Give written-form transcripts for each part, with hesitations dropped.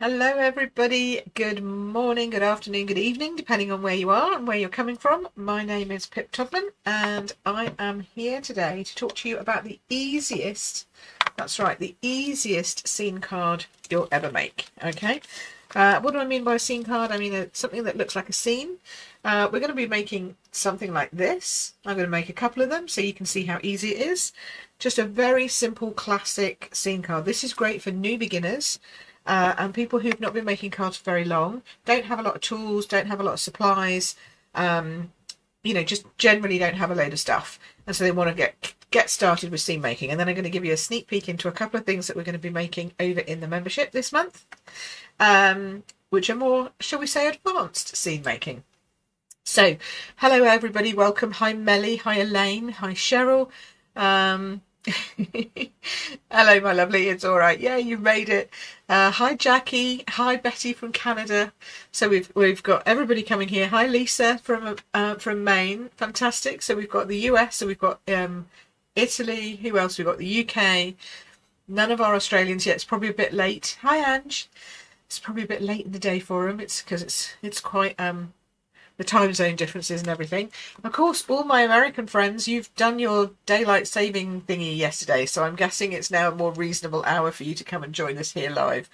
Hello, everybody. Good morning, good afternoon, good evening, depending on where you are and where you're coming from. My name is Pip Tubman, and I am here today to talk to you about the easiest, that's right, the easiest scene card you'll ever make. Okay. What do I mean by a scene card? I mean something that looks like a scene. We're going to be making something like this. I'm going to make a couple of them so you can see how easy it is. Just a very simple classic scene card. This is great for new beginners. And people who've not been making cards for very long, don't have a lot of tools, don't have a lot of supplies, just generally don't have a load of stuff, and so they want to get started with scene making. And then I'm going to give you a sneak peek into a couple of things that we're going to be making over in the membership this month, which are more, shall we say, advanced scene making. So hello everybody, welcome. Hi Melly, hi Elaine, hi Cheryl. Hello my lovely, it's all right. Yeah, you've made it. Hi Jackie, hi Betty from Canada. So we've got everybody coming here. Hi Lisa from Maine, fantastic. So we've got the US, so we've got Italy. Who else? We've got the UK. None of our Australians yet. It's probably a bit late. Hi Ange. It's probably a bit late in the day for them. It's because it's quite the time zone differences and everything. Of course, all my American friends, you've done your daylight saving thingy yesterday, so I'm guessing it's now a more reasonable hour for you to come and join us here live.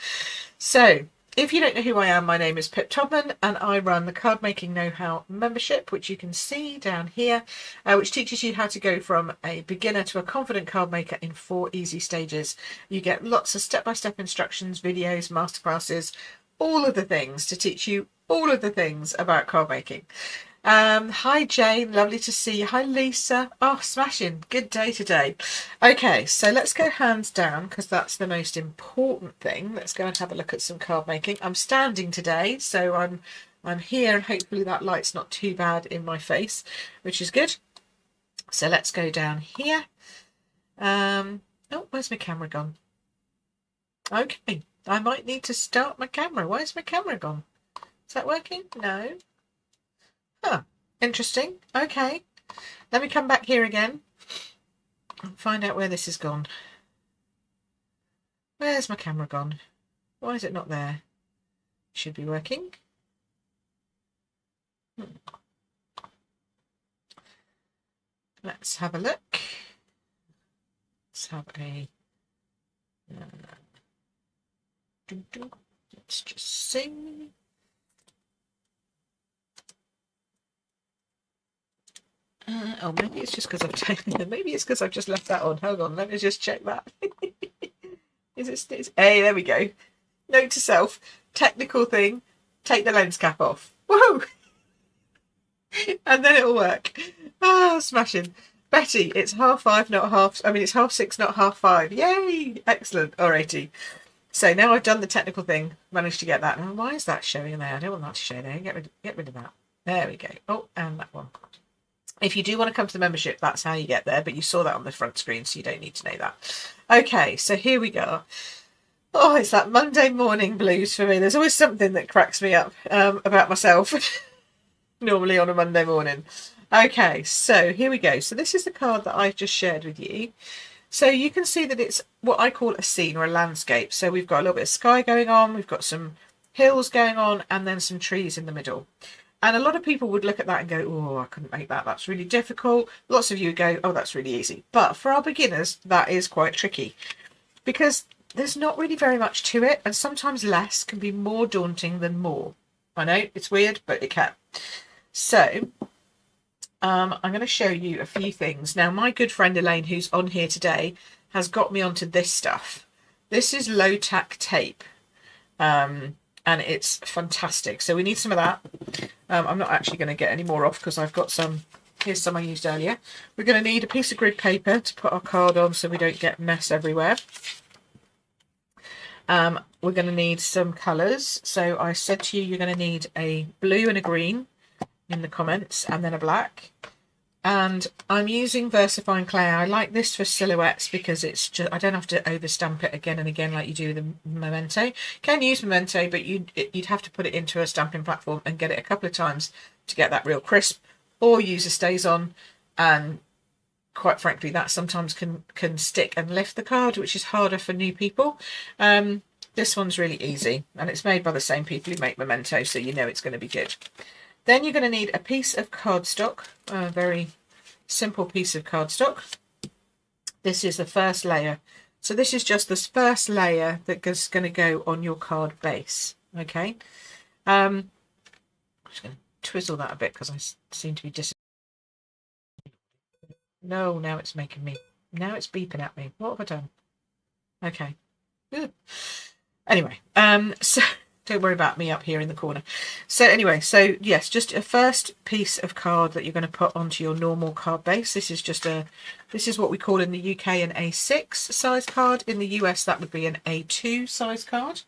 So, if you don't know who I am, my name is Pip Tubman, and I run the Card Making Know-How membership, which you can see down here, which teaches you how to go from a beginner to a confident card maker in 4 easy stages. You get lots of step-by-step instructions, videos, masterclasses, all of the things to teach you all of the things about card making. Hi Jane, lovely to see you. Hi Lisa. Oh, smashing. Good day today. Okay, so let's go hands down because that's the most important thing. Let's go and have a look at some card making. I'm standing today, so I'm here, and hopefully that light's not too bad in my face, which is good. So let's go down here. Oh, where's my camera gone? Okay, I might need to start my camera. Where's my camera gone? Is that working? No. Huh. Interesting. Okay. Let me come back here again and find out where this has gone. Where's my camera gone? Why is it not there? It should be working. Let's have a look. Let's have a... let's just see... oh, maybe it's just because I've taken. Maybe it's because I've just left that on. Hold on, let me just check that. Is it? Hey, there we go. Note to self: technical thing. Take the lens cap off. Woohoo! And then it'll work. Oh, smashing. Betty, it's 5:30, not half. I mean, it's 6:30, not 5:30. Yay! Excellent. Alrighty. So now I've done the technical thing. Managed to get that. Now, why is that showing there? I don't want that to show there. Get rid of that. There we go. Oh, and that one. If you do want to come to the membership, that's how you get there, but you saw that on the front screen, so you don't need to know that. Okay, so here we go. Oh, it's that Monday morning blues for me. There's always something that cracks me up about myself, normally on a Monday morning. Okay, so here we go. So this is the card that I've just shared with you. So you can see that it's what I call a scene or a landscape. So we've got a little bit of sky going on, we've got some hills going on, and then some trees in the middle. And a lot of people would look at that and go, oh, I couldn't make that. That's really difficult. Lots of you go, oh, that's really easy. But for our beginners, that is quite tricky because there's not really very much to it. And sometimes less can be more daunting than more. I know it's weird, but it can. So I'm going to show you a few things. Now, my good friend Elaine, who's on here today, has got me onto this stuff. This is low-tack tape. And it's fantastic. So we need some of that. I'm not actually going to get any more off because I've got some. Here's some I used earlier. We're going to need a piece of grid paper to put our card on so we don't get mess everywhere. We're going to need some colours. So I said to you, you're going to need a blue and a green in the comments, and then a black. And I'm using VersaFine clay. I like this for silhouettes because it's just, I don't have to overstamp it again and again like you do with the Memento. You can use Memento, but you'd have to put it into a stamping platform and get it a couple of times to get that real crisp, or use a StazOn, and quite frankly that sometimes can stick and lift the card, which is harder for new people. This one's really easy, and it's made by the same people who make Memento, so you know it's going to be good. Then you're going to need a piece of cardstock, a very simple piece of cardstock. This is the first layer. So this is just this first layer that is going to go on your card base. Okay. I'm just going to twizzle that a bit because I seem to be No, now it's making me. Now it's beeping at me. What have I done? Okay. Good. Anyway, so don't worry about me up here in the corner. So anyway, so yes, just a first piece of card that you're going to put onto your normal card base. This is what we call in the UK an A6 size card. In the US, that would be an A2 size card.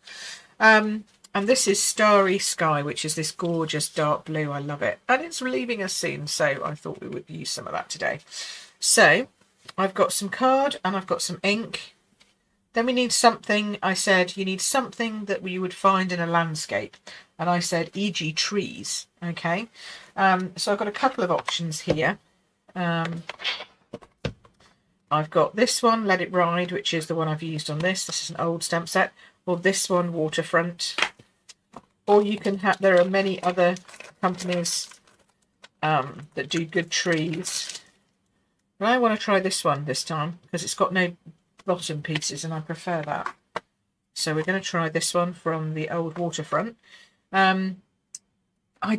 And this is Starry Sky, which is this gorgeous dark blue. I love it. And it's leaving us soon, so I thought we would use some of that today. So I've got some card and I've got some ink. Then we need something. I said you need something that we would find in a landscape. And I said, e.g. trees. Okay. So I've got a couple of options here. I've got this one, Let It Ride, which is the one I've used on this. This is an old stamp set. Or this one, Waterfront. Or you can have, there are many other companies that do good trees. But I want to try this one this time because it's got no bottom pieces and I prefer that. So we're going to try this one from the old Waterfront. I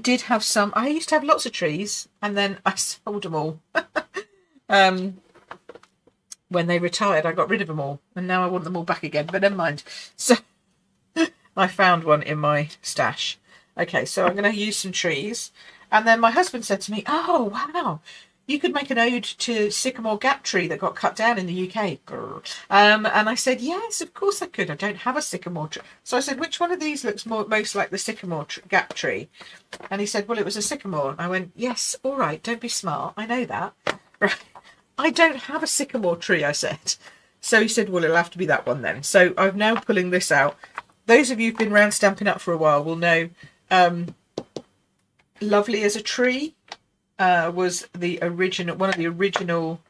did have some, I used to have lots of trees and then I sold them all. When they retired, I got rid of them all and now I want them all back again, but never mind. So I found one in my stash. Okay, so I'm going to use some trees. And then my husband said to me, oh, wow, you could make an ode to sycamore gap tree that got cut down in the UK. And I said, yes, of course I could. I don't have a sycamore tree. So I said, which one of these looks most like the sycamore gap tree? And he said, well, it was a sycamore. I went, yes, all right, don't be smart. I know that. Right. I don't have a sycamore tree, I said. So he said, well, it'll have to be that one then. So I'm now pulling this out. Those of you who've been around Stampin' Up for a while will know Lovely as a Tree was the original, one of the original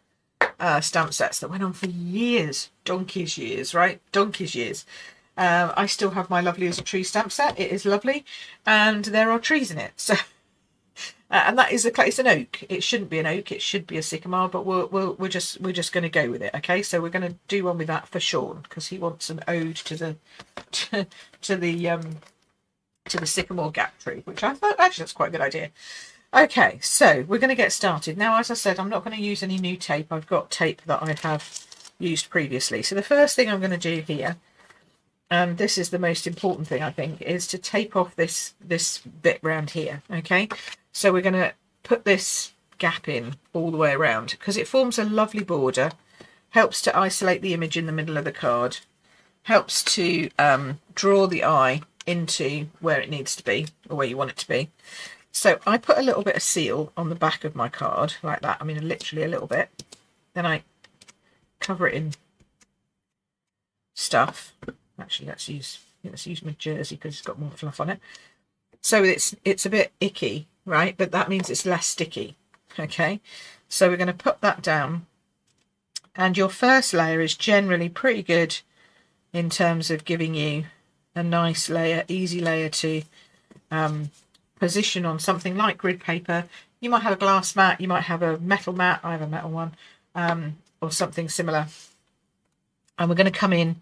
stamp sets that went on for years, donkey's years, right? Donkey's years. I still have my Lovely as a Tree stamp set. It is lovely, and there are trees in it. So, and that is it's an oak. It shouldn't be an oak. It should be a sycamore. But we're just going to go with it. Okay, so we're going to do one with that for Sean because he wants an ode to the to the sycamore gap tree, which I thought actually that's quite a good idea. Okay, so we're going to get started. Now, as I said, I'm not going to use any new tape. I've got tape that I have used previously. So the first thing I'm going to do here, and this is the most important thing, I think, is to tape off this bit round here, okay? So we're going to put this gap in all the way around because it forms a lovely border, helps to isolate the image in the middle of the card, helps to draw the eye into where it needs to be or where you want it to be. So I put a little bit of seal on the back of my card like that. I mean, literally a little bit. Then I cover it in stuff. Actually, let's use my jersey because it's got more fluff on it. So it's a bit icky, right? But that means it's less sticky. Okay. So we're going to put that down. And your first layer is generally pretty good in terms of giving you a nice layer, easy layer to position on something like grid paper. You might have a glass mat, you might have a metal mat, I have a metal one, or something similar. And we're going to come in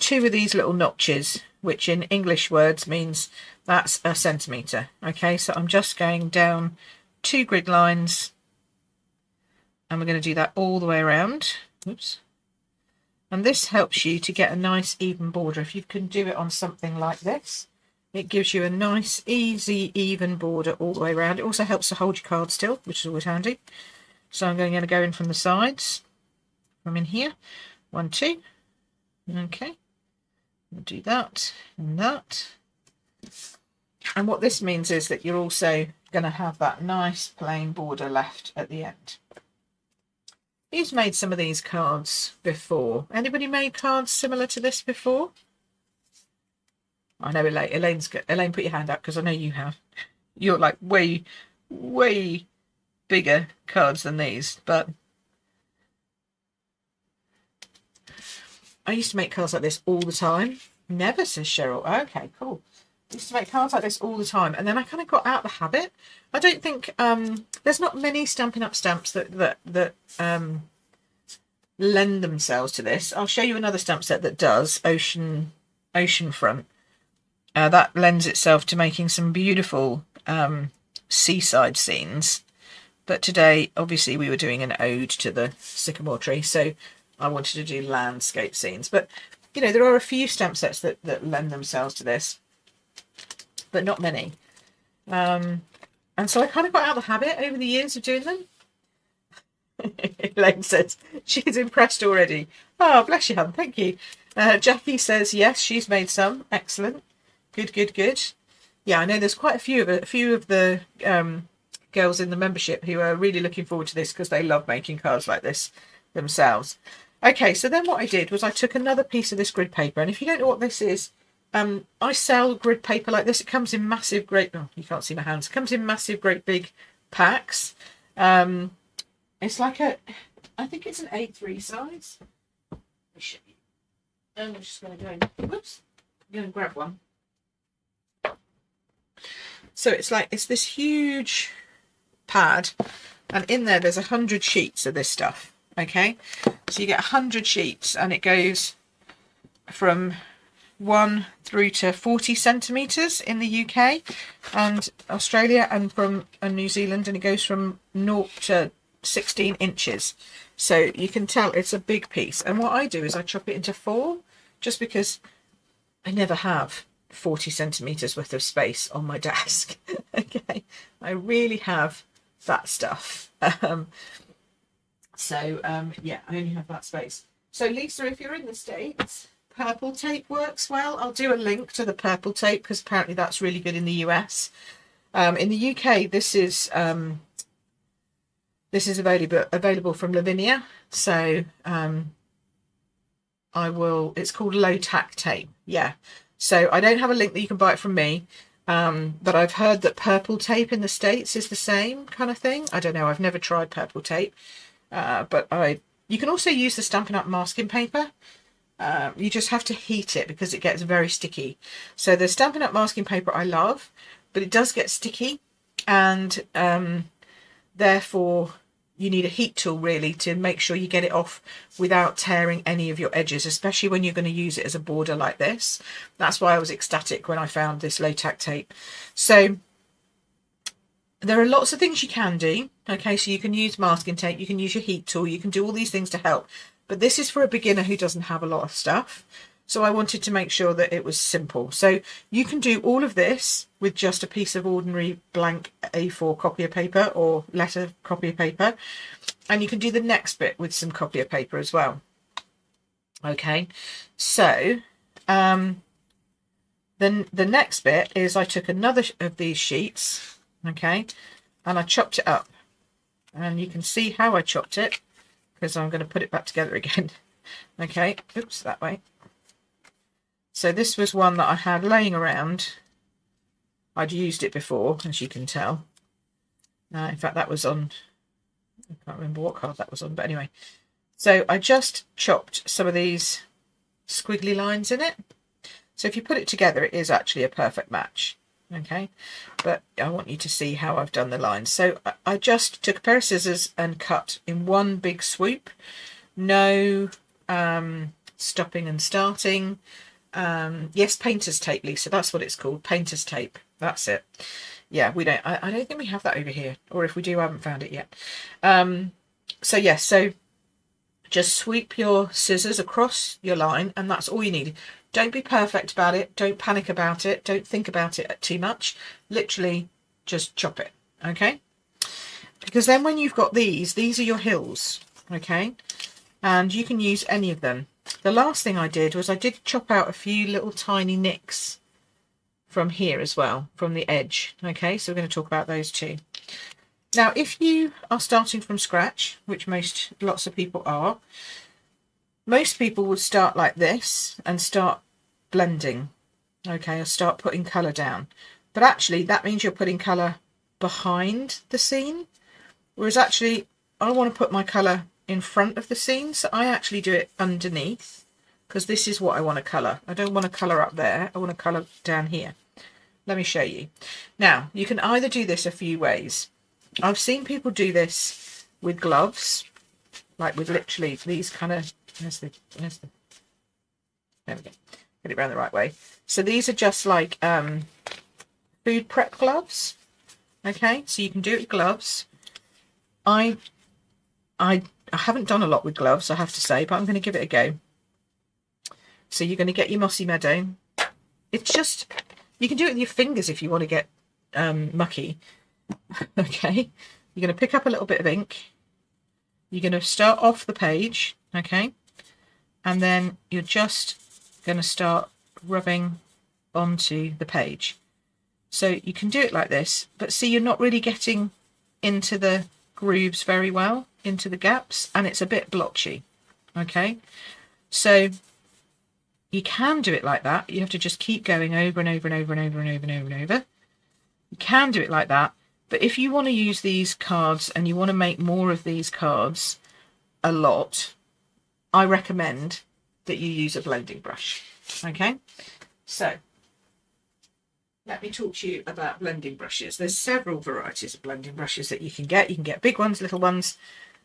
2 of these little notches, which in English words means that's a centimetre. Okay, so I'm just going down 2 grid lines, and we're going to do that all the way around. Oops. And this helps you to get a nice even border. If you can do it on something like this, it gives you a nice, easy, even border all the way around. It also helps to hold your card still, which is always handy. So I'm going to go in from the sides, from in here. 1, 2. Okay. We'll do that and that. And what this means is that you're also going to have that nice plain border left at the end. Who's made some of these cards before? Anybody made cards similar to this before? I know Elaine, put your hand up because I know you have. You're like way, way bigger cards than these, but I used to make cards like this all the time, Never, says Cheryl. Okay, cool. I used to make cards like this all the time, and then I kind of got out the habit. I don't think there's not many Stampin' Up! Stamps that lend themselves to this. I'll show you another stamp set that does, Oceanfront. That lends itself to making some beautiful seaside scenes. But today, obviously, we were doing an ode to the sycamore tree, so I wanted to do landscape scenes. But, you know, there are a few stamp sets that lend themselves to this, but not many. And so I kind of got out of the habit over the years of doing them. Elaine says she's impressed already. Oh, bless you, hon. Thank you. Jackie says yes, she's made some. Excellent. Good, good, good. Yeah, I know there's quite a few of the girls in the membership who are really looking forward to this because they love making cards like this themselves. Okay, so then what I did was I took another piece of this grid paper, and if you don't know what this is, I sell grid paper like this. It comes in massive, great. Oh, you can't see my hands. It comes in massive, great big packs. It's like I think it's an A3 size. Let me show you. I'm just going to go. Whoops. I'm going to grab one. So it's this huge pad, and in there there's 100 sheets of this stuff. Okay, so you get 100 sheets, and it goes from 1 through to 40 centimeters in the UK and Australia, and from New Zealand, and it goes from 0 to 16 inches. So you can tell it's a big piece. And what I do is I chop it into 4, just because I never have 40 centimeters worth of space on my desk. Okay, I really have that stuff. Yeah, I only have that space. So Lisa, if you're in the States, purple tape works well. I'll do a link to the purple tape because apparently that's really good in the US. In the UK, this is available from Lavinia. So it's called low tack tape. Yeah. So I don't have a link that you can buy it from me. But I've heard that purple tape in the States is the same kind of thing. I don't know. I've never tried purple tape. But you can also use the Stampin' Up! Masking paper. You just have to heat it because it gets very sticky. So the Stampin' Up! Masking paper I love, but it does get sticky, and therefore you need a heat tool really to make sure you get it off without tearing any of your edges, especially when you're going to use it as a border like this. That's why I was ecstatic when I found this low tack tape. So there are lots of things you can do. Okay, so you can use masking tape, you can use your heat tool, you can do all these things to help. But this is for a beginner who doesn't have a lot of stuff. So I wanted to make sure that it was simple. So you can do all of this with just a piece of ordinary blank A4 copy of paper or letter copy of paper. And you can do the next bit with some copy of paper as well. Okay, so then the next bit is I took another of these sheets, okay, and I chopped it up. And you can see how I chopped it because I'm going to put it back together again. Okay, oops, that way. So this was one that I had laying around. I'd used it before, as you can tell. In fact, that was on, I can't remember what card that was on, but anyway. So I just chopped some of these squiggly lines in it. So if you put it together, it is actually a perfect match. Okay, but I want you to see how I've done the lines. So I just took a pair of scissors and cut in one big swoop. No stopping and starting. Yes, painter's tape, Lisa, that's what it's called, painter's tape. That's it. Yeah, we don't, I don't think we have that over here, or if we do, I haven't found it yet. So yes, so just sweep your scissors across your line, and that's all you need. Don't be perfect about it, don't panic about it, don't think about it too much. Literally just chop it, okay? Because then when you've got these are your hills, okay? And you can use any of them. The last thing I did was I did chop out a few little tiny nicks from here as well, from the edge. Okay, so we're going to talk about those too. Now, if you are starting from scratch, which lots of people are, most people would start like this and start blending, okay, or start putting colour down. But actually, that means you're putting colour behind the scene, whereas actually, I want to put my colour in front of the scene, so I actually do it underneath because this is what I want to colour. I don't want to colour up there. I want to colour down here. Let me show you. Now, you can either do this a few ways. I've seen people do this with gloves, like with literally these kind of, there we go. Get it around the right way. So these are just like food prep gloves. Okay, so you can do it with gloves. I haven't done a lot with gloves, I have to say, but I'm going to give it a go. So you're going to get your mossy meadow. It's just, you can do it with your fingers if you want to get mucky. Okay, you're going to pick up a little bit of ink. You're going to start off the page, okay, and then you're just going to start rubbing onto the page. So you can do it like this, but see, you're not really getting into the grooves very well, into the gaps, and it's a bit blotchy. Okay, so you can do it like that. You have to just keep going over and over and over and over and over and over and over. You can do it like that, but if you want to use these cards and you want to make more of these cards a lot, I recommend that you use a blending brush. Okay, so let me talk to you about blending brushes. There's several varieties of blending brushes that you can get. You can get big ones, little ones.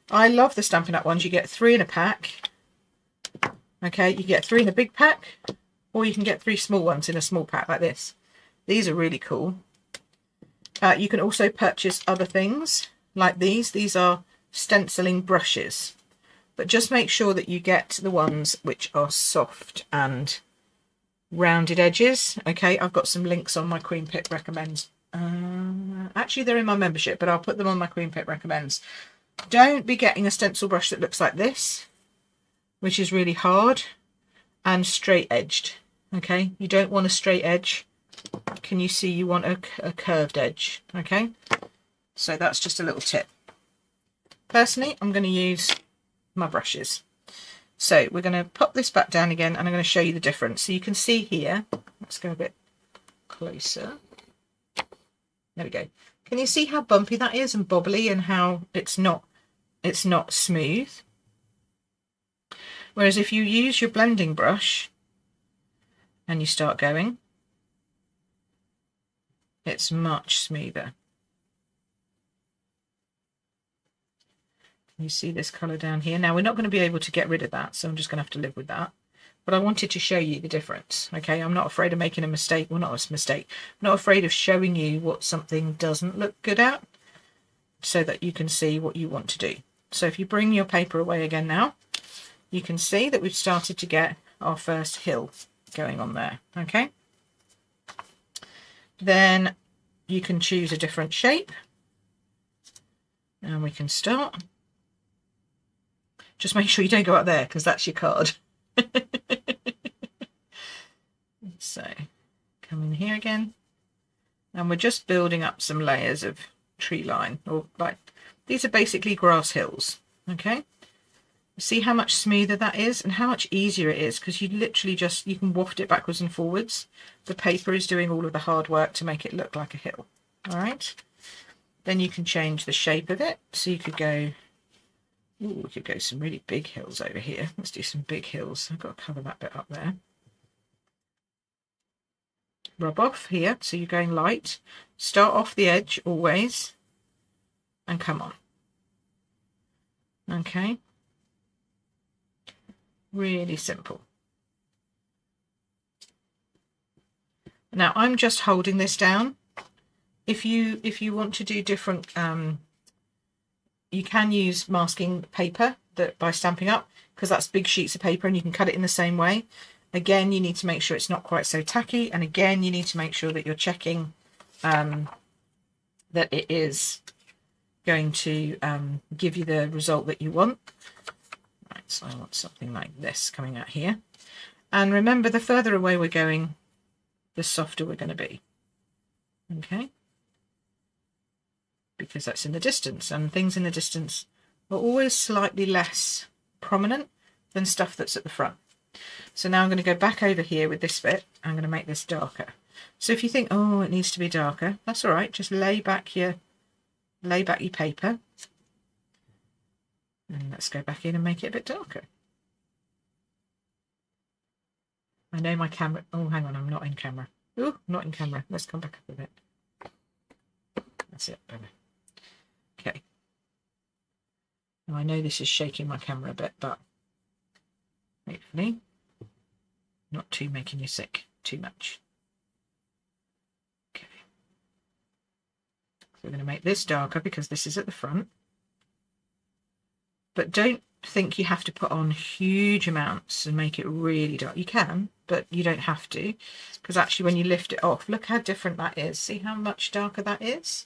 I love the Stampin' Up! Ones. You get 3 in a pack. Okay, you get 3 in a big pack, or you can get 3 small ones in a small pack like this. These are really cool. You can also purchase other things like these. These are stenciling brushes, but just make sure that you get the ones which are soft and rounded edges. Okay, I've got some links on my Queen Pip Recommends. Actually, they're in my membership, but I'll put them on my Queen Pip Recommends. Don't be getting a stencil brush that looks like this, which is really hard and straight edged. Okay, you don't want a straight edge. Can you see? You want a curved edge. Okay, so that's just a little tip. Personally, I'm going to use my brushes. So we're going to pop this back down again, and I'm going to show you the difference. So you can see here, let's go a bit closer. There we go. Can you see how bumpy that is and bobbly, and how it's not smooth? Whereas if you use your blending brush and you start going, it's much smoother. You see this colour down here. Now we're not going to be able to get rid of that, so I'm just going to have to live with that. But I wanted to show you the difference. Okay, I'm not afraid of making a mistake. Well, not a mistake. I'm not afraid of showing you what something doesn't look good at, so that you can see what you want to do. So if you bring your paper away again now, you can see that we've started to get our first hill going on there. Okay, then you can choose a different shape, and we can start. Just make sure you don't go up there, because that's your card. So come in here again, and we're just building up some layers of tree line, or like these are basically grass hills. Okay, see how much smoother that is and how much easier it is, because you literally just, you can waft it backwards and forwards. The paper is doing all of the hard work to make it look like a hill. All right, then you can change the shape of it. So you could go, ooh, we could go some really big hills over here. Let's do some big hills. I've got to cover that bit up there. Rub off here, so you're going light. Start off the edge always, and come on. Okay, really simple. Now I'm just holding this down. If you want to do different, you can use masking paper that by Stampin' Up, because that's big sheets of paper and you can cut it in the same way. Again, you need to make sure it's not quite so tacky, and again you need to make sure that you're checking that it is going to give you the result that you want. Right, so I want something like this coming out here, and remember, the further away we're going, the softer we're going to be. Okay, because that's in the distance, and things in the distance are always slightly less prominent than stuff that's at the front. So now I'm going to go back over here with this bit. I'm going to make this darker. So if you think, oh, it needs to be darker, that's all right. Just lay back your paper, and let's go back in and make it a bit darker. I know my camera. Oh, hang on, I'm not in camera. Oh, not in camera. Let's come back up a bit. That's it. Better. Okay. Now, I know this is shaking my camera a bit, but hopefully not too making you sick too much. Okay. So we're going to make this darker because this is at the front. But don't think you have to put on huge amounts and make it really dark. You can, but you don't have to, because actually when you lift it off, look how different that is. See how much darker that is?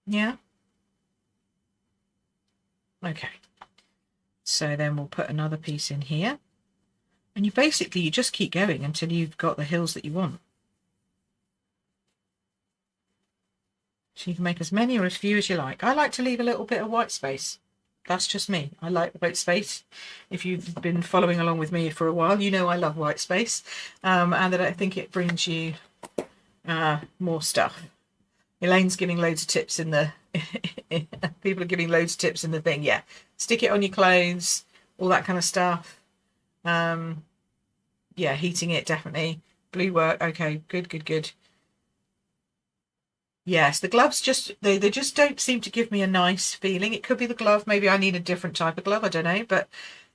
Yeah. Okay. So then we'll put another piece in here. And you just keep going until you've got the hills that you want. So you can make as many or as few as you like. I like to leave a little bit of white space. That's just me. I like white space. If you've been following along with me for a while, you know I love white space. And that I think it brings you more stuff. Elaine's giving loads of tips in the... People are giving loads of tips in the thing. Yeah. Stick it on your clothes, all that kind of stuff. Yeah, heating it, definitely. Blue work. Okay, good. Yes, the gloves just they just don't seem to give me a nice feeling. It could be the glove, maybe I need a different type of glove, I don't know, but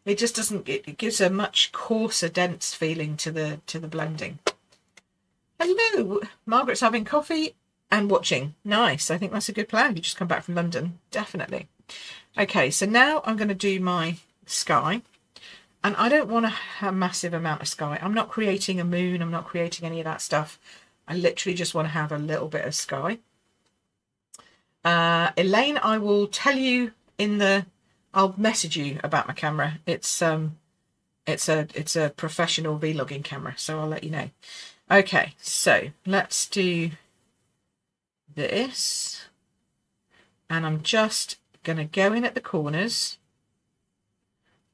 it just doesn't, it gives a much coarser, dense feeling to the blending. Hello, Margaret's having coffee and watching. Nice. I think that's a good plan. You just come back from London, definitely. Okay, so now I'm going to do my sky. And I don't want a massive amount of sky. I'm not creating a moon. I'm not creating any of that stuff. I literally just want to have a little bit of sky. Elaine, I will tell you I'll message you about my camera. It's a professional vlogging camera, so I'll let you know. Okay, so let's do this. And I'm just going to go in at the corners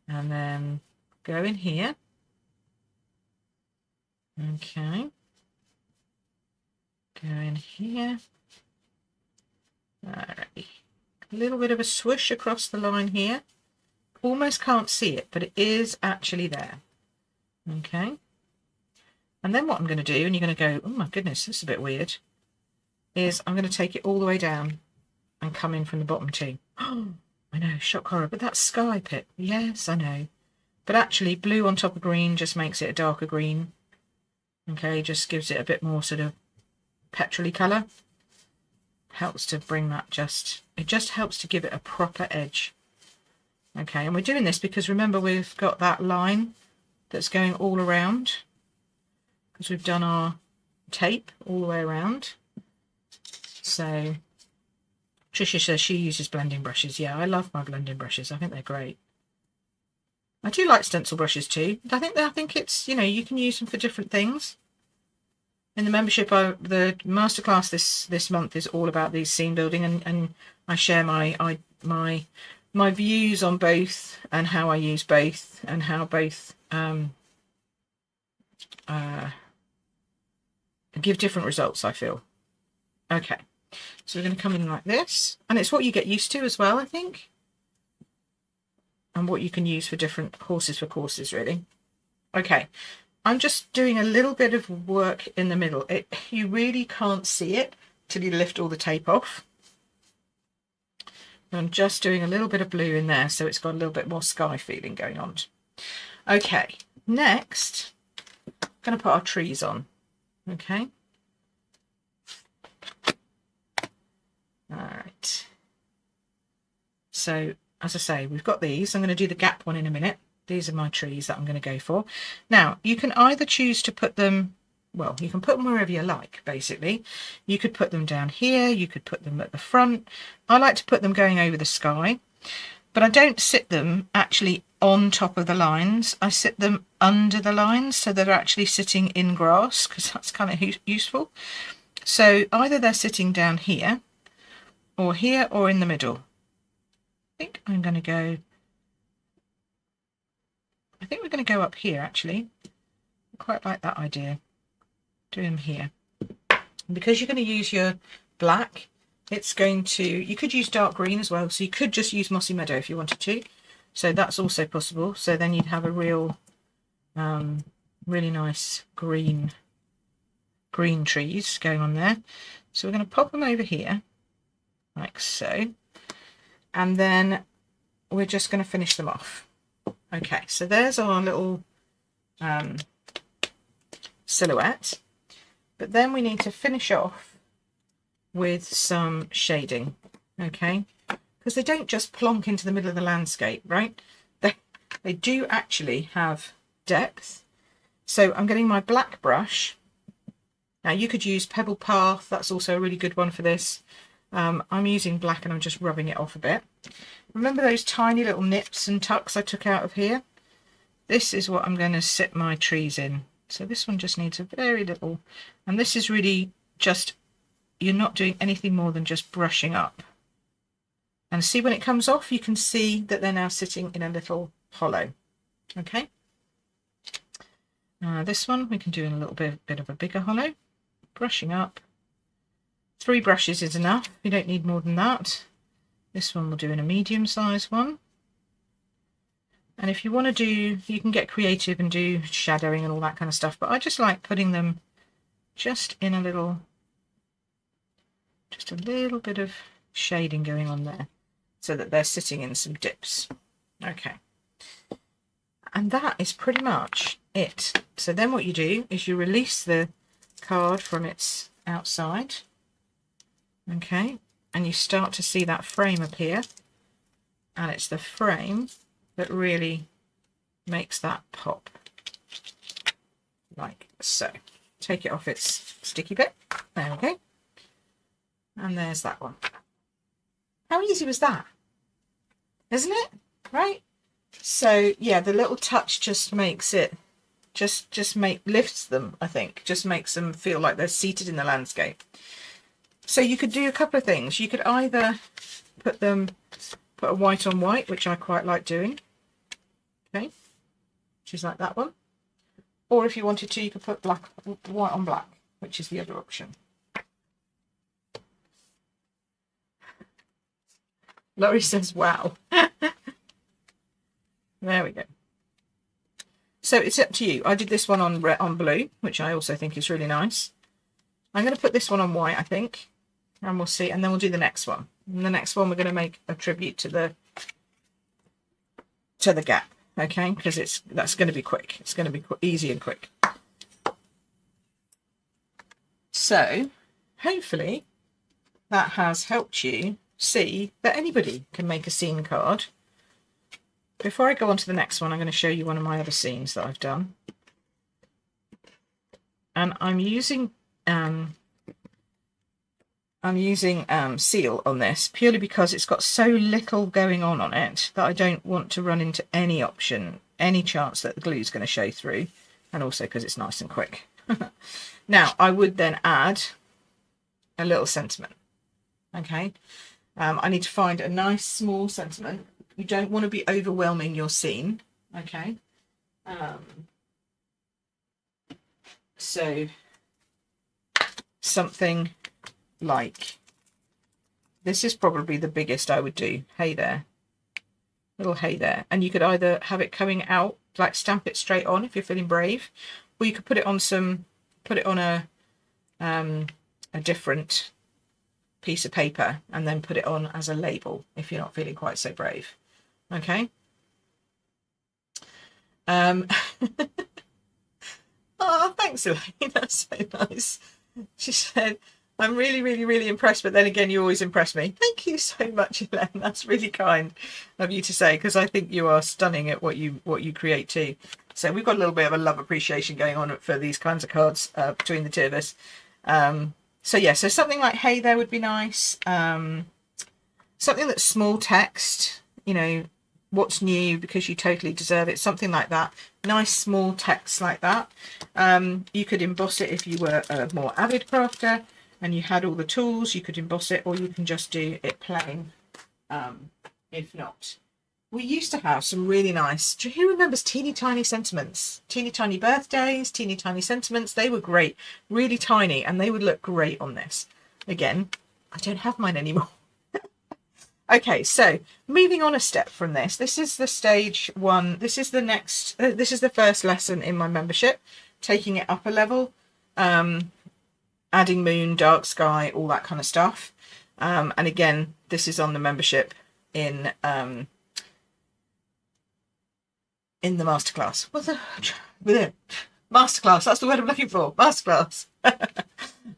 and then go in here. Okay. Go in here. Alright. A little bit of a swoosh across the line here. Almost can't see it, but it is actually there. Okay. And then what I'm going to do, and you're going to go, oh my goodness, this is a bit weird, is I'm going to take it all the way down and come in from the bottom too. Oh, I know, shock horror, but that's sky, Pip. Yes, I know. But actually, blue on top of green just makes it a darker green. Okay, just gives it a bit more sort of petrol-y colour. Helps to bring that it just helps to give it a proper edge. Okay, and we're doing this because remember we've got that line that's going all around because we've done our tape all the way around. So Tricia says she uses blending brushes. Yeah, I love my blending brushes. I think they're great. I do like stencil brushes too. I think it's, you know, you can use them for different things. In the membership, the masterclass this month is all about these scene building, and I share my views on both and how I use both and how both give different results, I feel. Okay, so we're going to come in like this, and it's what you get used to as well, I think, and what you can use for different horses for courses, really. Okay. I'm just doing a little bit of work in the middle. You really can't see it till you lift all the tape off. And I'm just doing a little bit of blue in there, so it's got a little bit more sky feeling going on. Okay, next, I'm going to put our trees on. Okay. All right. So, as I say, we've got these. I'm going to do the gap one in a minute. These are my trees that I'm going to go for. Now, you can either choose to put them, well, you can put them wherever you like, basically. You could put them down here. You could put them at the front. I like to put them going over the sky, but I don't sit them actually on top of the lines. I sit them under the lines so they're actually sitting in grass, because that's kind of useful. So either they're sitting down here or in the middle. I think I'm going to go... I think we're going to go up here, actually. I quite like that idea. Do them here. And because you're going to use your black, it's going to... You could use dark green as well, so you could just use Mossy Meadow if you wanted to. So that's also possible. So then you'd have a real Really nice green trees going on there. So we're going to pop them over here like so, and then we're just going to finish them off. Okay, so there's our little silhouette, but then we need to finish off with some shading, okay, because they don't just plonk into the middle of the landscape, right? They do actually have depth. So I'm getting my black brush. Now you could use Pebble Path, that's also a really good one for this. I'm using black and I'm just rubbing it off a bit. Remember those tiny little nips and tucks I took out of here? This is what I'm going to sit my trees in. So this one just needs a very little, and this is really just, you're not doing anything more than just brushing up. And see, when it comes off, you can see that they're now sitting in a little hollow. Okay. This one we can do in a little bit of a bigger hollow. Brushing up. 3 brushes is enough. You don't need more than that. This one we'll do in a medium size one. And if you want to do, you can get creative and do shadowing and all that kind of stuff, but I just like putting them just in a little bit of shading going on there so that they're sitting in some dips. Okay. And that is pretty much it. So then what you do is you release the card from its outside. Okay. And you start to see that frame appear. And it's the frame that really makes that pop. Like so. Take it off its sticky bit. There we go. And there's that one. How easy was that? Isn't it? Right? So yeah, the little touch just makes it, lifts them, I think. Just makes them feel like they're seated in the landscape. So you could do a couple of things. You could either put a white on white, which I quite like doing. Okay. Which is like that one. Or if you wanted to, you could put white on black, which is the other option. Laurie says, wow. There we go. So it's up to you. I did this one on blue, which I also think is really nice. I'm going to put this one on white, I think, and we'll see. And then we'll do the next one. And the next one we're going to make a tribute to the gap, okay? Because that's going to be quick. It's going to be easy and quick. So hopefully that has helped you see that anybody can make a scene card. Before I go on to the next one, I'm going to show you one of my other scenes that I've done. And I'm using seal on this purely because it's got so little going on it that I don't want to run into any chance that the glue is going to show through, and also because it's nice and quick. Now I would then add a little sentiment. Okay, I need to find a nice small sentiment. You don't want to be overwhelming your scene. Okay, so something like this is probably the biggest I would do. Hey there, little hey there. And you could either have it coming out, like stamp it straight on if you're feeling brave, or you could put it on a different piece of paper and then put it on as a label if you're not feeling quite so brave. Okay. Oh, thanks, Elaine. That's so nice. She said, I'm really, really, really impressed, but then again, you always impress me. Thank you so much, Elaine. That's really kind of you to say, because I think you are stunning at what you create too. So we've got a little bit of a love appreciation going on for these kinds of cards between the two of us. So yeah, so something like hey there would be nice. Something that's small text, you know, what's new because you totally deserve it, something like that. Nice small text like that. You could emboss it if you were a more avid crafter and you had all the tools. You could emboss it, or you can just do it plain if not. We used to have some really nice, who remembers teeny tiny sentiments? Teeny tiny birthdays, teeny tiny sentiments. They were great, really tiny, and they would look great on this. Again, I don't have mine anymore. Okay, so moving on a step from this, this is the stage one. This is the next, this is the first lesson in my membership, taking it up a level, adding moon, dark sky, all that kind of stuff. And again, this is on the membership in the masterclass. What's the masterclass? That's the word I'm looking for. Masterclass.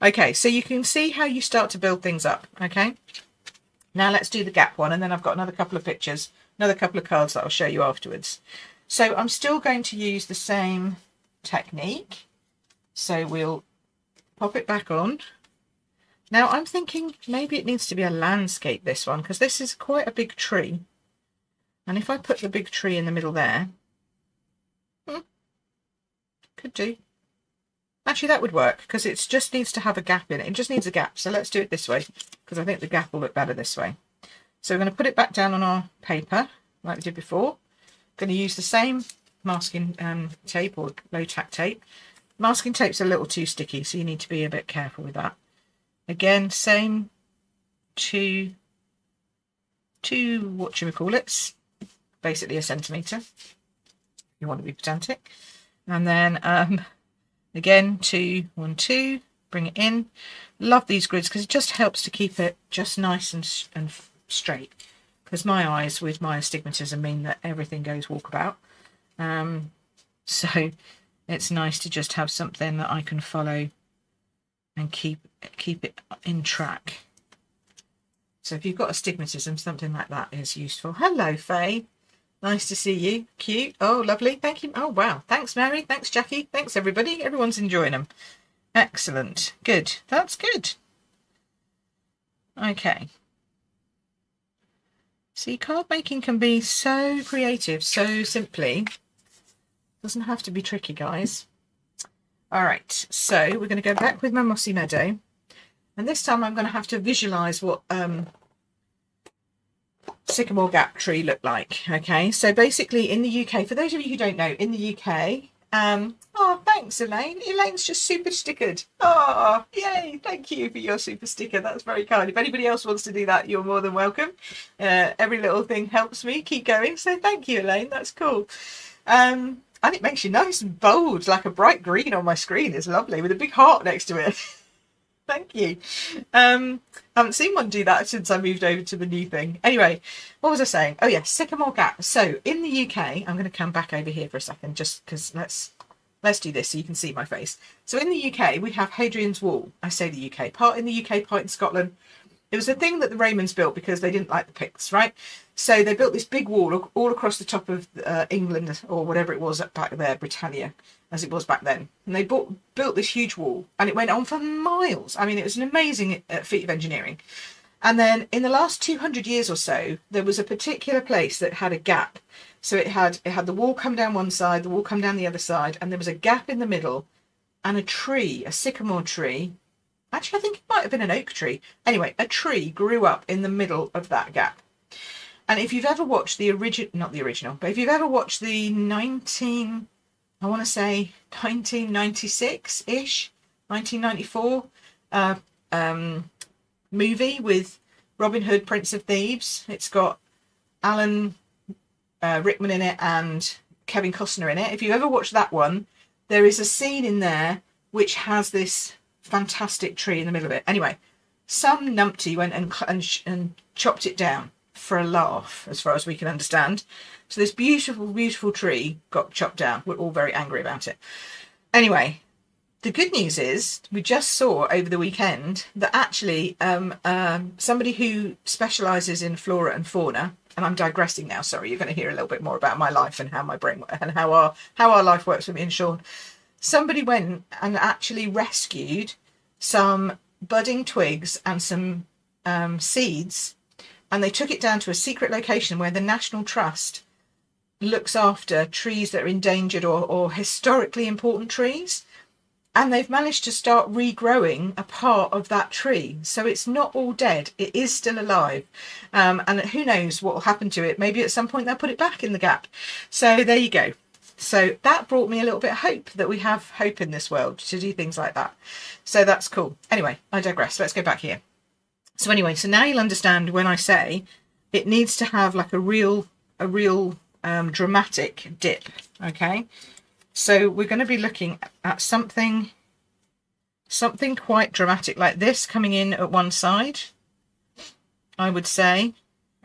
Okay, so you can see how you start to build things up. Okay, now let's do the gap one, and then I've got another couple of pictures, another couple of cards that I'll show you afterwards. So I'm still going to use the same technique. So we'll pop it back on. Now I'm thinking maybe it needs to be a landscape, this one, because this is quite a big tree. And if I put the big tree in the middle there, could do. Actually, that would work, because it just needs to have a gap in it. It just needs a gap. So let's do it this way, because I think the gap will look better this way. So we're going to put it back down on our paper, like we did before. Going to use the same masking tape or low tack tape. Masking tape's a little too sticky, so you need to be a bit careful with that. Again, same two whatchamacallits, basically a centimetre, if you want to be pedantic. And then again, 2, 1, 2, bring it in. Love these grids because it just helps to keep it just nice and straight. Because my eyes with my astigmatism mean that everything goes walkabout. So it's nice to just have something that I can follow and keep it in track. So if you've got astigmatism, something like that is useful. Hello, Faye. Nice to see you. Cute. Oh, lovely. Thank you. Oh, wow. Thanks, Mary. Thanks, Jackie. Thanks, everybody. Everyone's enjoying them. Excellent. Good. That's good. Okay. See, card making can be so creative, so simply. Doesn't have to be tricky, guys. All right. So we're going to go back with my mossy meadow. And this time I'm going to have to visualise what sycamore gap tree looked like. Okay, so basically in the UK, for those of you who don't know, in the UK, oh, thanks, Elaine. Elaine's just super stickered. Oh, yay, thank you for your super sticker. That's very kind. If anybody else wants to do that, you're more than welcome. Every little thing helps me keep going, so thank you, Elaine. That's cool. And it makes you nice and bold, like a bright green on my screen. It's lovely, with a big heart next to it. Thank you. I haven't seen one do that since I moved over to the new thing. Anyway, what was I saying? Oh, yes, sycamore gap. So in the UK, I'm going to come back over here for a second, just because let's do this so you can see my face. So in the UK, we have Hadrian's Wall. I say the UK, part in the UK, part in Scotland. It was a thing that the Romans built because they didn't like the Picts, right? So they built this big wall all across the top of England, or whatever it was back there, Britannia, as it was back then. And they built this huge wall, and it went on for miles. I mean, it was an amazing feat of engineering. And then in the last 200 years or so, there was a particular place that had a gap. So it had the wall come down one side, the wall come down the other side, and there was a gap in the middle, and a tree, a sycamore tree. Actually, I think it might have been an oak tree. Anyway, a tree grew up in the middle of that gap. And if you've ever watched the original, not the original, but if you've ever watched the 1996-ish, 1994 movie with Robin Hood, Prince of Thieves, it's got Alan Rickman in it and Kevin Costner in it. If you ever watched that one, there is a scene in there which has this fantastic tree in the middle of it. Anyway, some numpty went and chopped it down for a laugh, as far as we can understand. So this beautiful, beautiful tree got chopped down. We're all very angry about it. Anyway, the good news is we just saw over the weekend that actually somebody who specialises in flora and fauna, and I'm digressing now, sorry, you're going to hear a little bit more about my life and how my brain and how our life works for me and Sean. Somebody went and actually rescued some budding twigs and some seeds, and they took it down to a secret location where the National Trust looks after trees that are endangered or historically important trees. And they've managed to start regrowing a part of that tree. So it's not all dead. It is still alive. And who knows what will happen to it. Maybe at some point they'll put it back in the gap. So there you go. So that brought me a little bit of hope, that we have hope in this world to do things like that. So that's cool. Anyway, I digress. Let's go back here. So anyway, so now you'll understand when I say it needs to have like a real dramatic dip. Okay, so we're going to be looking at something quite dramatic like this coming in at one side, I would say.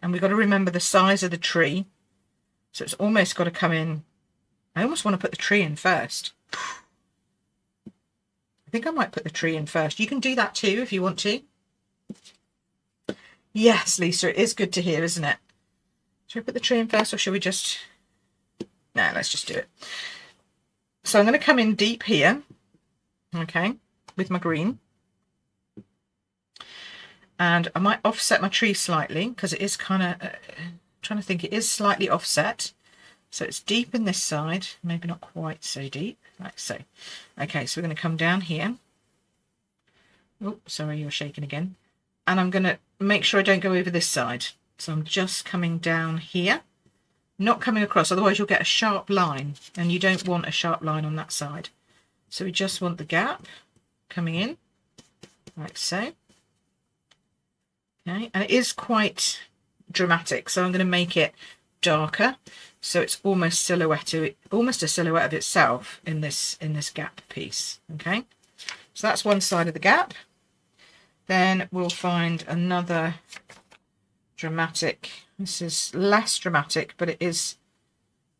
And we've got to remember the size of the tree, so it's almost got to come in. I almost want to put the tree in first. I think I might put the tree in first. You can do that too if you want to. Yes, Lisa, it is good to hear, isn't it? Should we put the tree in first, or should we just... No, let's just do it. So I'm going to come in deep here, okay, with my green. And I might offset my tree slightly, because it is kind of... trying to think, it is slightly offset. So it's deep in this side, maybe not quite so deep, like so. Okay, so we're going to come down here. Oh, sorry, you're shaking again. And I'm going to make sure I don't go over this side. So I'm just coming down here, not coming across, otherwise you'll get a sharp line, and you don't want a sharp line on that side. So we just want the gap coming in, like so. Okay, and it is quite dramatic, so I'm going to make it darker, so it's almost almost a silhouette of itself in this gap piece. Okay, so that's one side of the gap. Then we'll find another dramatic. This is less dramatic, but it is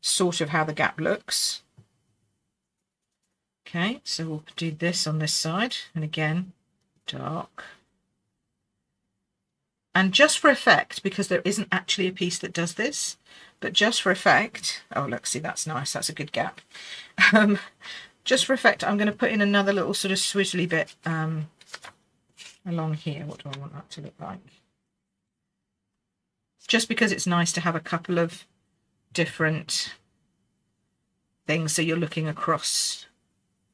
sort of how the gap looks. Okay, so we'll do this on this side, and again dark. And just for effect, because there isn't actually a piece that does this, but just for effect, oh look, see, that's nice, that's a good gap. Just for effect, I'm going to put in another little sort of swizzly bit along here. What do I want that to look like? Just because it's nice to have a couple of different things, so you're looking across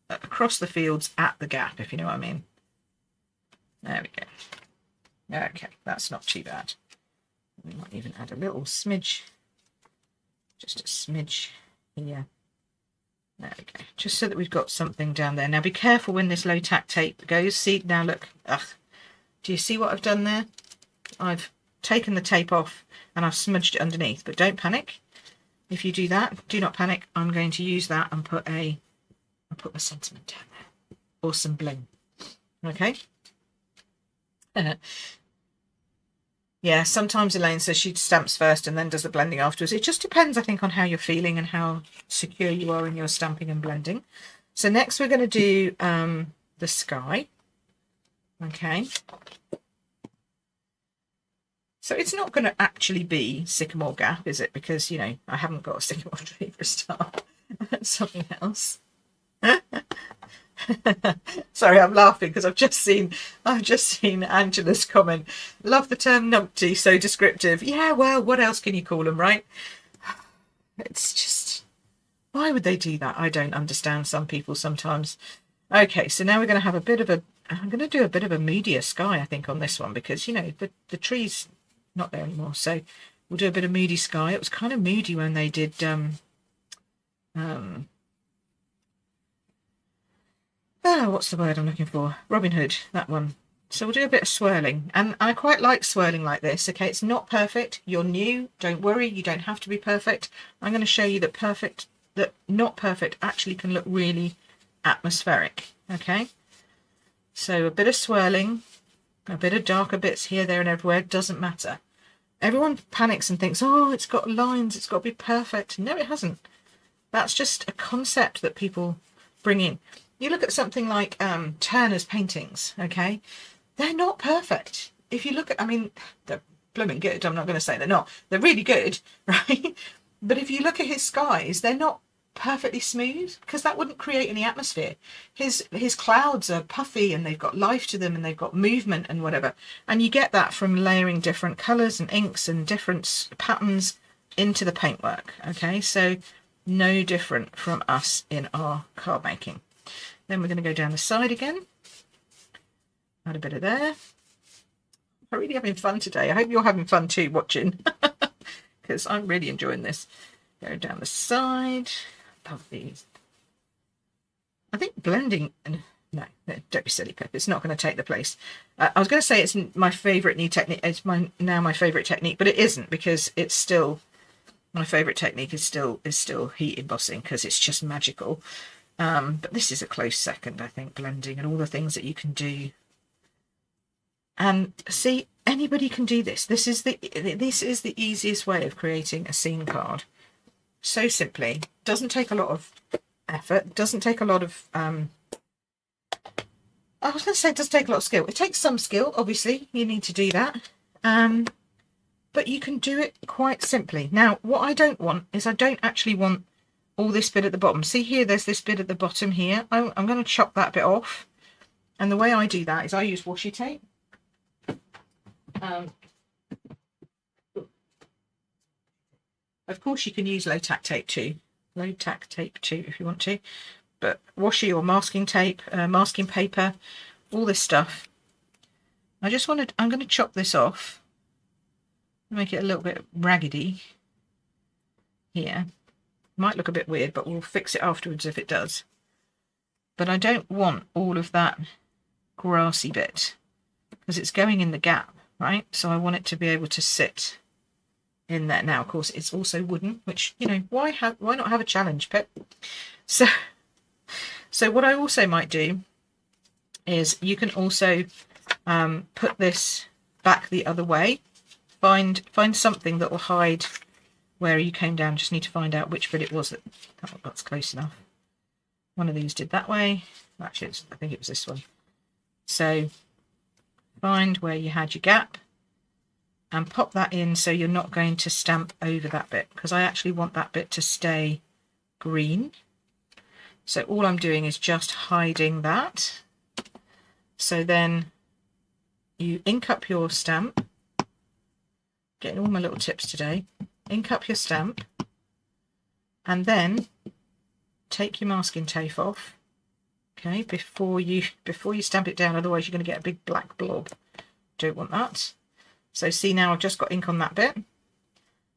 the fields at the gap, if you know what I mean. There we go. Okay, that's not too bad. We might even add a little smidge, just a smidge here. There we go, just so that we've got something down there. Now be careful when this low tack tape goes. See, now look, do you see what I've done there? I've taken the tape off and I've smudged it underneath, but don't panic. If you do that, do not panic. I'm going to use that and put my sentiment down there, or some bling. Okay. Yeah, sometimes Elaine says she stamps first and then does the blending afterwards. It just depends, I think, on how you're feeling and how secure you are in your stamping and blending. So next we're going to do the sky. Okay. So it's not going to actually be sycamore gap, is it? Because, you know, I haven't got a sycamore tree for a start. That's something else. Sorry, I'm laughing because I've just seen Angela's comment. Love the term numpty, so descriptive. Yeah, well, what else can you call them, right? It's just, why would they do that? I don't understand some people sometimes. Okay, so now we're going to have I'm going to do a bit of a moodier sky, I think, on this one, because, you know, the tree's not there anymore. So we'll do a bit of moody sky. It was kind of moody when they did what's the word I'm looking for? Robin Hood, that one. So we'll do a bit of swirling, and I quite like swirling like this. Okay, it's not perfect. You're new, don't worry, you don't have to be perfect. I'm going to show you that not perfect actually can look really atmospheric. Okay, so a bit of swirling, a bit of darker bits here, there and everywhere, doesn't matter. Everyone panics and thinks, oh, it's got lines, it's got to be perfect. No, it hasn't. That's just a concept that people bring in. You look at something like Turner's paintings, okay? They're not perfect. If you look at, I mean, they're blooming good. I'm not going to say they're not. They're really good, right? But if you look at his skies, they're not perfectly smooth, because that wouldn't create any atmosphere. His clouds are puffy and they've got life to them and they've got movement and whatever. And you get that from layering different colours and inks and different patterns into the paintwork, okay? So no different from us in our card making. Then we're going to go down the side again. Add a bit of there. I'm really having fun today. I hope you're having fun too watching, because I'm really enjoying this. Go down the side. Love these. I think blending no, don't be silly, Pip. It's not going to take the place. I was going to say it's my favourite new technique. It's now my favourite technique, but it isn't, because it's still my favourite technique is still heat embossing, because it's just magical. But this is a close second, I think, blending and all the things that you can do. And see, anybody can do this. This is the easiest way of creating a scene card. So simply, doesn't take a lot of effort, doesn't take a lot of I was going to say it does take a lot of skill. It takes some skill, obviously, you need to do that. But you can do it quite simply. Now, what I don't want is I don't actually want all this bit at the bottom. See here, there's this bit at the bottom here. I'm going to chop that bit off. And the way I do that is I use washi tape. Of course, you can use low tack tape too. Low tack tape too, if you want to. But washi or masking tape, masking paper, all this stuff. I'm going to chop this off. Make it a little bit raggedy here. Might look a bit weird, but we'll fix it afterwards if it does. But I don't want all of that grassy bit, because it's going in the gap, right? So I want it to be able to sit in there. Now, of course, it's also wooden, which, you know, why not have a challenge, Pip? So what I also might do is you can also put this back the other way. Find something that will hide where you came down. Just need to find out which bit it was that's close enough. One of these did that way. Actually, I think it was this one. So find where you had your gap and pop that in, so you're not going to stamp over that bit, because I actually want that bit to stay green. So all I'm doing is just hiding that. So then you ink up your stamp. Getting all my little tips today. Ink up your stamp. And then take your masking tape off. Okay, before you stamp it down, otherwise you're going to get a big black blob. Don't want that. So see, now I've just got ink on that bit.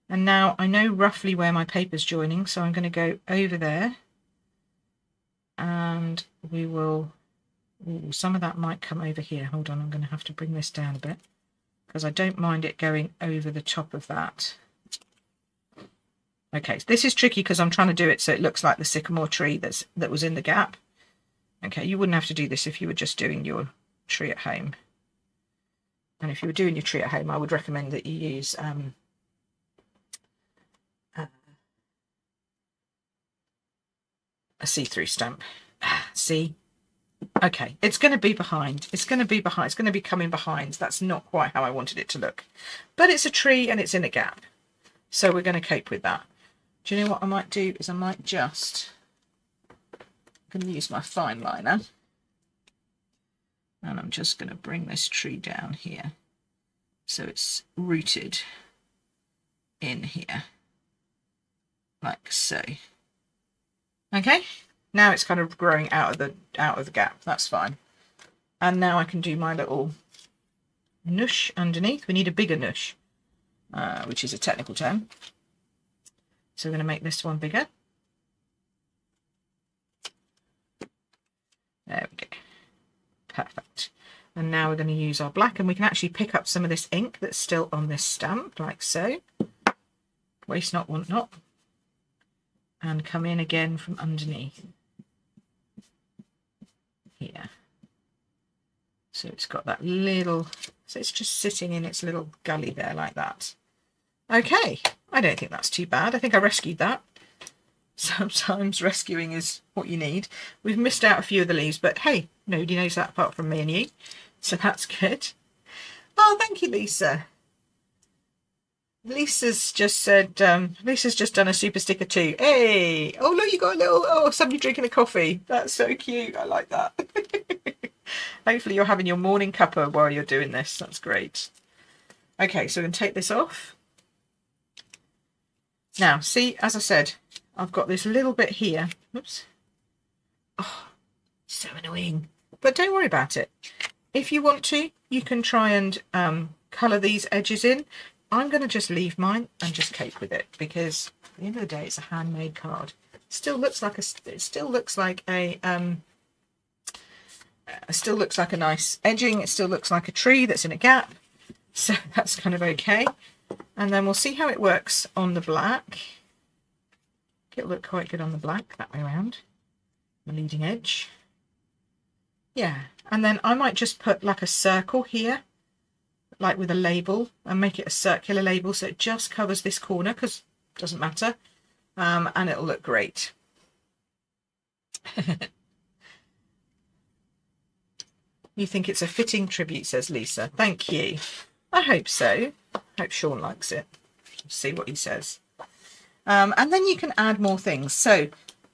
And now I know roughly where my paper's joining, so I'm going to go over there. And we will, some of that might come over here. Hold on, I'm going to have to bring this down a bit, because I don't mind it going over the top of that. Okay, so this is tricky because I'm trying to do it so it looks like the sycamore tree that was in the gap. Okay, you wouldn't have to do this if you were just doing your tree at home. And if you were doing your tree at home, I would recommend that you use a see-through stamp. See? Okay, it's going to be behind. It's going to be behind. It's going to be coming behind. That's not quite how I wanted it to look. But it's a tree and it's in a gap. So we're going to cope with that. Do you know what I might do? Is I might just... I'm going to use my fine liner. And I'm just going to bring this tree down here. So it's rooted in here. Like so. Okay, now it's kind of growing out of the gap. That's fine. And now I can do my little noosh underneath. We need a bigger noosh, which is a technical term. So we're going to make this one bigger. There we go. Perfect. And now we're going to use our black, and we can actually pick up some of this ink that's still on this stamp, like so. Waste not, want not. And come in again from underneath here. So it's got that little, so it's just sitting in its little gully there like that. Okay, I don't think that's too bad. I think I rescued that. Sometimes rescuing is what you need. We've missed out a few of the leaves, but hey, nobody knows that apart from me and you. So that's good. Oh, thank you, Lisa. Lisa's just said, Lisa's just done a super sticker too. Hey! Oh, look, you got a little, oh, somebody drinking a coffee. That's so cute. I like that. Hopefully you're having your morning cuppa while you're doing this. That's great. Okay, so we're going to take this off. Now, see, as I said, I've got this little bit here. Oops. Oh, so annoying. But don't worry about it. If you want to, you can try and colour these edges in. I'm going to just leave mine and just cope with it, because at the end of the day, it's a handmade card. It still looks like a It still looks like a nice edging. It still looks like a tree that's in a gap. So that's kind of okay. And then we'll see how it works on the black. It'll look quite good on the black that way around. The leading edge. Yeah. And then I might just put like a circle here, like with a label, and make it a circular label so it just covers this corner, because it doesn't matter. And it'll look great. You think it's a fitting tribute, says Lisa. Thank you. I hope so. I hope Sean likes it. Let's see what he says. And then you can add more things. So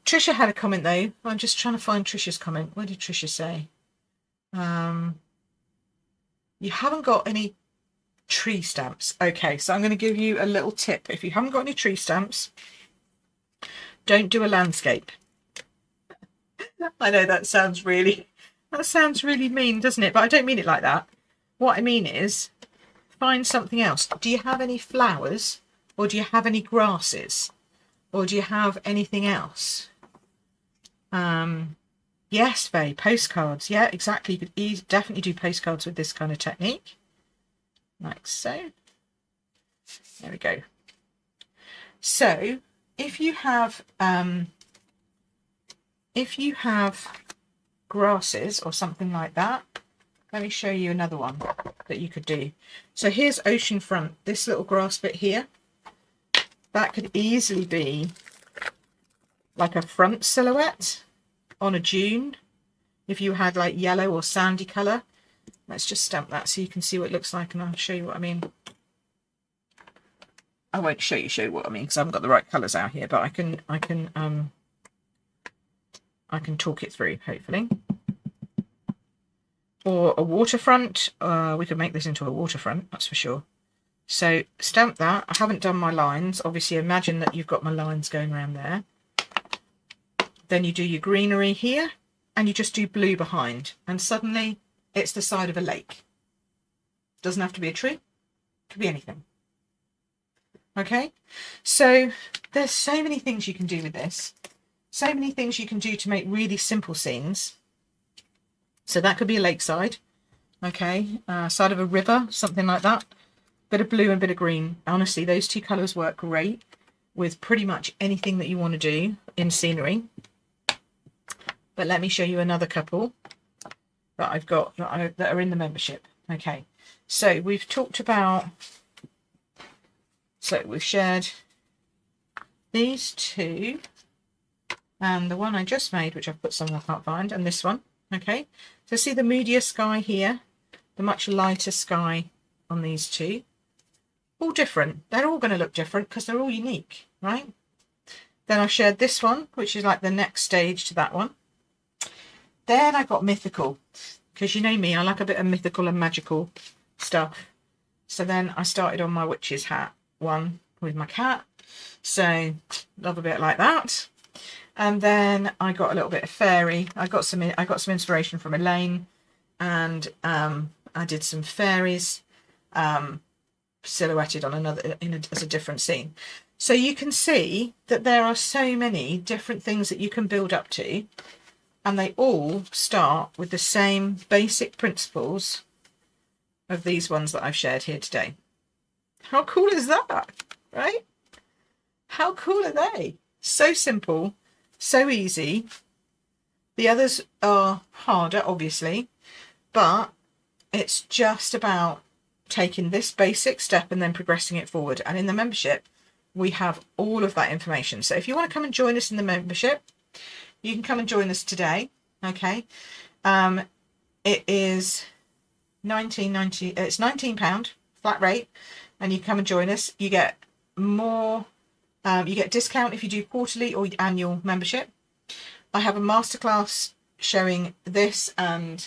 Trisha had a comment though. I'm just trying to find Trisha's comment. What did Trisha say? You haven't got any tree stamps. Okay, so I'm going to give you a little tip. If you haven't got any tree stamps, don't do a landscape. I know that sounds really mean, doesn't it? But I don't mean it like that. What I mean is, find something else. Do you have any flowers, or do you have any grasses, or do you have anything else? Yes, Faye, postcards. Yeah, exactly. You could definitely do postcards with this kind of technique, like so. There we go. So if you have grasses or something like that, let me show you another one that you could do. So here's ocean front. This little grass bit here, that could easily be like a front silhouette on a dune if you had like yellow or sandy colour. Let's just stamp that so you can see what it looks like, and I'll show you what I mean. I won't show you what I mean because I haven't got the right colours out here, but I can talk it through, hopefully. Or a waterfront. We could make this into a waterfront, that's for sure. So stamp that. I haven't done my lines. Obviously, imagine that you've got my lines going around there. Then you do your greenery here, and you just do blue behind, and suddenly it's the side of a lake. Doesn't have to be a tree. It could be anything. Okay, so there's so many things you can do with this. So many things you can do to make really simple scenes. So that could be a lakeside, okay, side of a river, something like that. Bit of blue and bit of green. Honestly, those two colours work great with pretty much anything that you want to do in scenery. But let me show you another couple that I've got that are in the membership. Okay, so we've talked about, so we've shared these two, and the one I just made, which I've put somewhere I can't find, and this one. Okay, so see the moodier sky here, the much lighter sky on these two. All different. They're all going to look different because they're all unique, right? Then I shared this one, which is like the next stage to that one. Then I got mythical, because you know me, I like a bit of mythical and magical stuff. So then I started on my witch's hat one with my cat. So love a bit like that. And then I got a little bit of fairy. I got some inspiration from Elaine, and I did some fairies silhouetted on another as a different scene. So you can see that there are so many different things that you can build up to, and they all start with the same basic principles of these ones that I've shared here today. How cool is that, right? How cool are they? So simple. So easy. The others are harder, obviously, but it's just about taking this basic step and then progressing it forward. And in the membership, we have all of that information. So if you want to come and join us in the membership, you can come and join us today. Okay, it is £19.90. It's £19 flat rate, and you come and join us. You get more. You get discount if you do quarterly or annual membership. I have a masterclass showing this and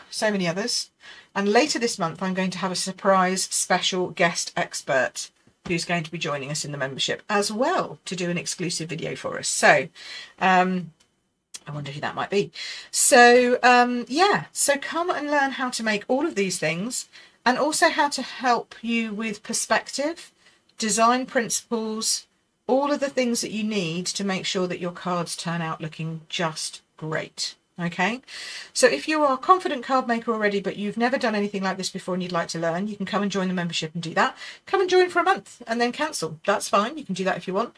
so many others. And later this month, I'm going to have a surprise special guest expert who's going to be joining us in the membership as well to do an exclusive video for us. So I wonder who that might be. So yeah, so come and learn how to make all of these things, and also how to help you with perspective, design principles, all of the things that you need to make sure that your cards turn out looking just great. Okay, so if you are a confident card maker already, but you've never done anything like this before and you'd like to learn, you can come and join the membership and do that. Come and join for a month and then cancel. That's fine. You can do that if you want.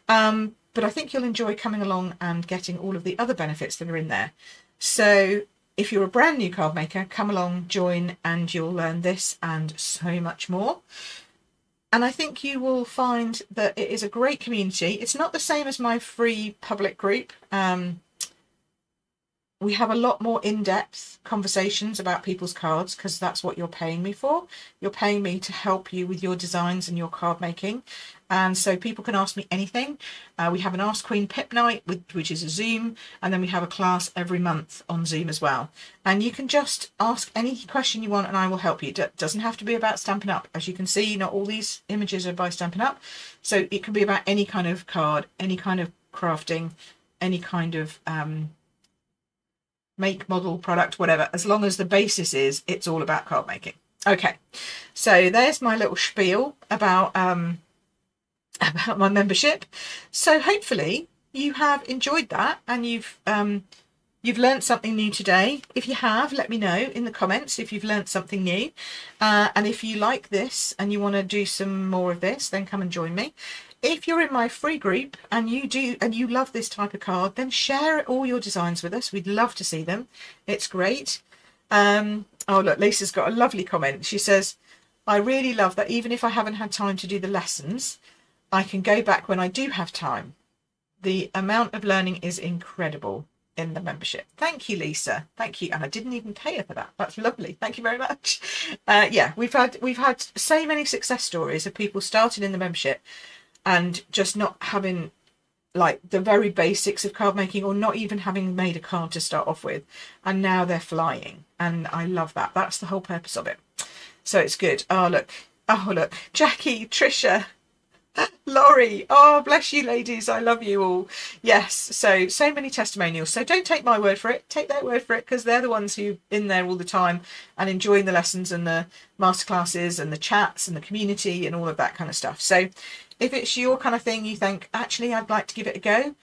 But I think you'll enjoy coming along and getting all of the other benefits that are in there. So if you're a brand new card maker, come along, join, and you'll learn this and so much more. And I think you will find that it is a great community. It's not the same as my free public group. We have a lot more in-depth conversations about people's cards because that's what you're paying me for. You're paying me to help you with your designs and your card making. And so people can ask me anything. We have an Ask Queen Pip night, which is a Zoom, and then we have a class every month on Zoom as well. And you can just ask any question you want and I will help you. It doesn't have to be about Stampin' Up. As you can see, not all these images are by Stampin' Up. So it can be about any kind of card, any kind of crafting, any kind of make, model, product, whatever, as long as the basis is it's all about card making. Okay, so there's my little spiel about my membership. So hopefully you have enjoyed that and you've learned something new today. If you have, let me know in the comments if you've learned something new. And if you like this and you want to do some more of this, then come and join me. If you're in my free group and you love this type of card, then share all your designs with us. We'd love to see them. It's great. Oh, look, Lisa's got a lovely comment. She says, I really love that even if I haven't had time to do the lessons, I can go back when I do have time. The amount of learning is incredible in the membership. Thank you, Lisa. Thank you. And I didn't even pay her for that. That's lovely. Thank you very much. Yeah, we've had so many success stories of people starting in the membership and just not having like the very basics of card making or not even having made a card to start off with. And now they're flying. And I love that. That's the whole purpose of it. So it's good. Oh, look. Oh, look. Jackie, Trisha, Laurie. Oh, bless you, ladies. I love you all. Yes. So many testimonials. So don't take my word for it. Take their word for it because they're the ones who are in there all the time and enjoying the lessons and the masterclasses and the chats and the community and all of that kind of stuff. So if it's your kind of thing, you think, actually, I'd like to give it a go.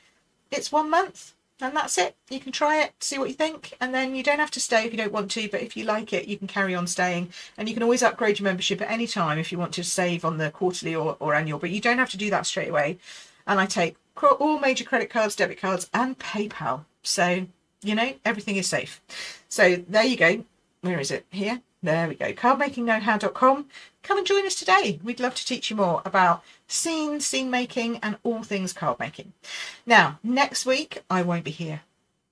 It's 1 month and that's it. You can try it, see what you think. And then you don't have to stay if you don't want to. But if you like it, you can carry on staying. And you can always upgrade your membership at any time if you want to save on the quarterly or annual. But you don't have to do that straight away. And I take all major credit cards, debit cards and PayPal. So, you know, everything is safe. So there you go. Where is it? Here. There we go. Cardmakingknowhow.com. Come and join us today. We'd love to teach you more about scene making and all things card making. Now, next week, I won't be here.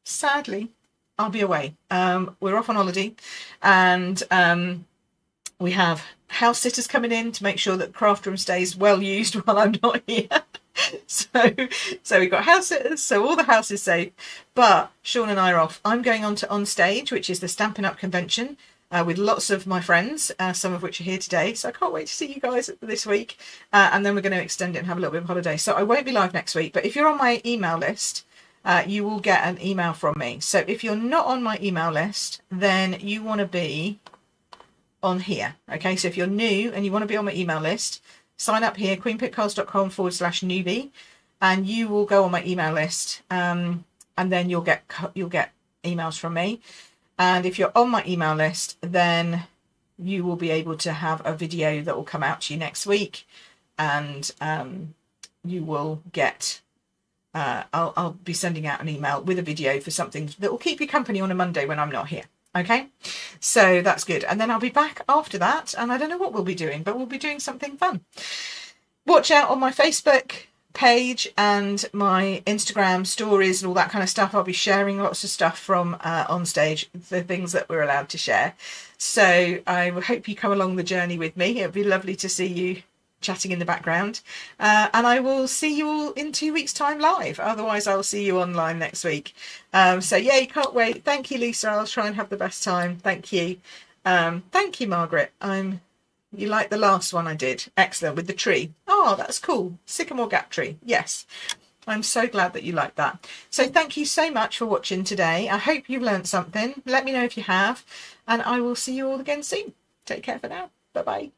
Sadly, I'll be away. We're off on holiday and we have house sitters coming in to make sure that the craft room stays well used while I'm not here. So we've got house sitters, so all the house is safe. But Sean and I are off. I'm going on to On Stage, which is the Stampin' Up convention. With lots of my friends, some of which are here today. So I can't wait to see you guys this week. And then we're going to extend it and have a little bit of holiday. So I won't be live next week. But if you're on my email list, you will get an email from me. So if you're not on my email list, then you want to be on here. Okay, so if you're new and you want to be on my email list, sign up here, queenpipcards.com/newbie. And you will go on my email list. And then you'll get emails from me. And if you're on my email list, then you will be able to have a video that will come out to you next week. And you will get, I'll be sending out an email with a video for something that will keep you company on a Monday when I'm not here. Okay, so that's good. And then I'll be back after that. And I don't know what we'll be doing, but we'll be doing something fun. Watch out on my Facebook page and my Instagram stories and all that kind of stuff. I'll be sharing lots of stuff from On Stage, the things that we're allowed to share. So I hope you come along the journey with me. It'd be lovely to see you chatting in the background. And I will see you all in 2 weeks' time live. Otherwise, I'll see you online next week. So yeah, you can't wait. Thank you, Lisa. I'll try and have the best time. Thank you. Thank you, Margaret. You like the last one I did? Excellent, with the tree. Oh, that's cool. Sycamore gap tree. Yes. I'm so glad that you like that. So thank you so much for watching today. I hope you've learned something. Let me know if you have. And I will see you all again soon. Take care for now. Bye-bye.